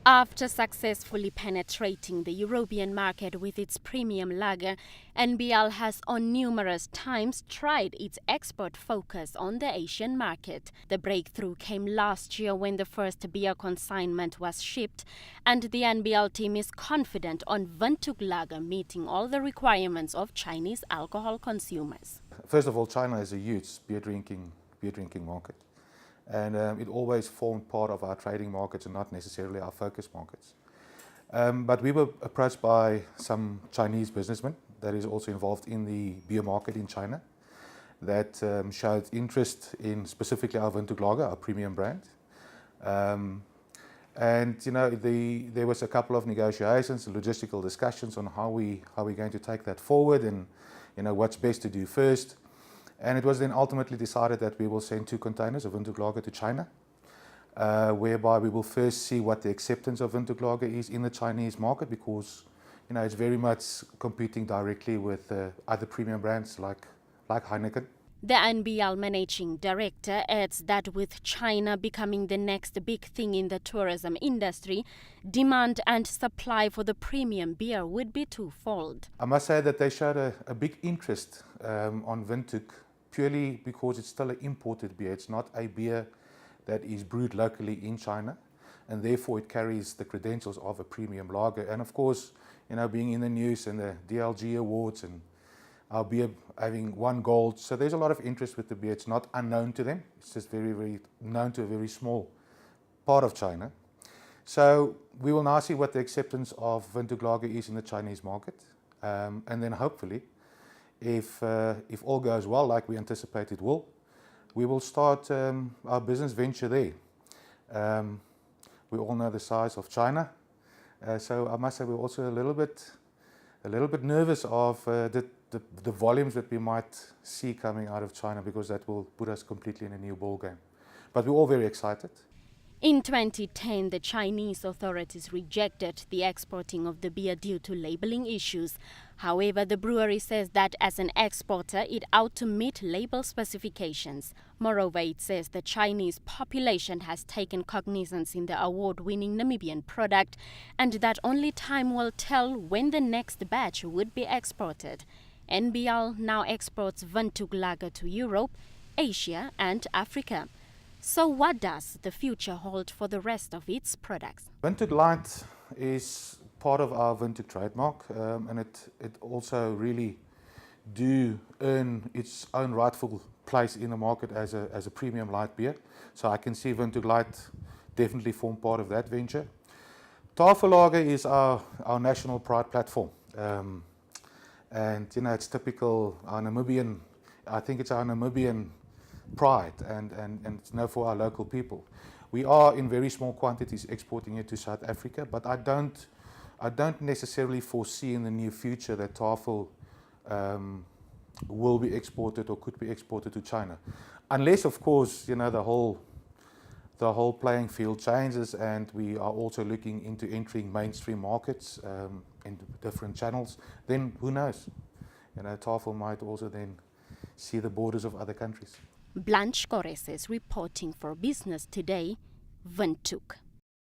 After successfully penetrating the European market with its premium lager, NBL has on numerous times tried its export focus on the Asian market. The breakthrough came last year when the first beer consignment was shipped, and the NBL team is confident on Windhoek Lager meeting all the requirements of Chinese alcohol consumers. First of all, China is a huge beer drinking market. And it always formed part of our trading markets and not necessarily our focus markets. But we were approached by some Chinese businessmen that is also involved in the beer market in China that showed interest in specifically our Windhoek Lager, our premium brand. And you know, there was a couple of negotiations, logistical discussions on how we're going to take that forward, and you know what's best to do first. And it was then ultimately decided that we will send 2 containers of Windhoek Lager to China, whereby we will first see what the acceptance of Windhoek Lager is in the Chinese market, because you know it's very much competing directly with other premium brands like Heineken. The NBL managing director adds that with China becoming the next big thing in the tourism industry, demand and supply for the premium beer would be twofold. I must say that they showed a big interest on Windhoek, purely because it's still an imported beer. It's not a beer that is brewed locally in China, and therefore it carries the credentials of a premium lager. And of course, you know, being in the news and the DLG awards and our beer having won gold, so there's a lot of interest with the beer. It's not unknown to them. It's just very, very known to a very small part of China. So we will now see what the acceptance of Windhoek Lager is in the Chinese market, and then hopefully, if all goes well, like we anticipate it will, we will start our business venture there. We all know the size of China, so I must say we're also a little bit nervous of the volumes that we might see coming out of China, because that will put us completely in a new ball game. But we're all very excited. In 2010, the Chinese authorities rejected the exporting of the beer due to labeling issues. However, the brewery says that as an exporter, it ought to meet label specifications. Moreover, it says the Chinese population has taken cognizance in the award-winning Namibian product, and that only time will tell when the next batch would be exported. NBL now exports Windhoek Lager to Europe, Asia and Africa. So what does the future hold for the rest of its products? Windhoek Light is part of our Windhoek trademark, and it also really do earn its own rightful place in the market as a premium light beer. So I can see Windhoek Light definitely form part of that venture. Tafel Lager is our national pride platform, and you know it's typical our Namibian. I think it's our Namibian pride, and it's known for our local people. We are in very small quantities exporting it to South Africa, but I don't necessarily foresee in the near future that Tafel will be exported or could be exported to China, unless of course you know the whole playing field changes, and we are also looking into entering mainstream markets in different channels. Then who knows? You know, Tafel might also then see the borders of other countries. Blanche Correses reporting for Business Today, Windhoek.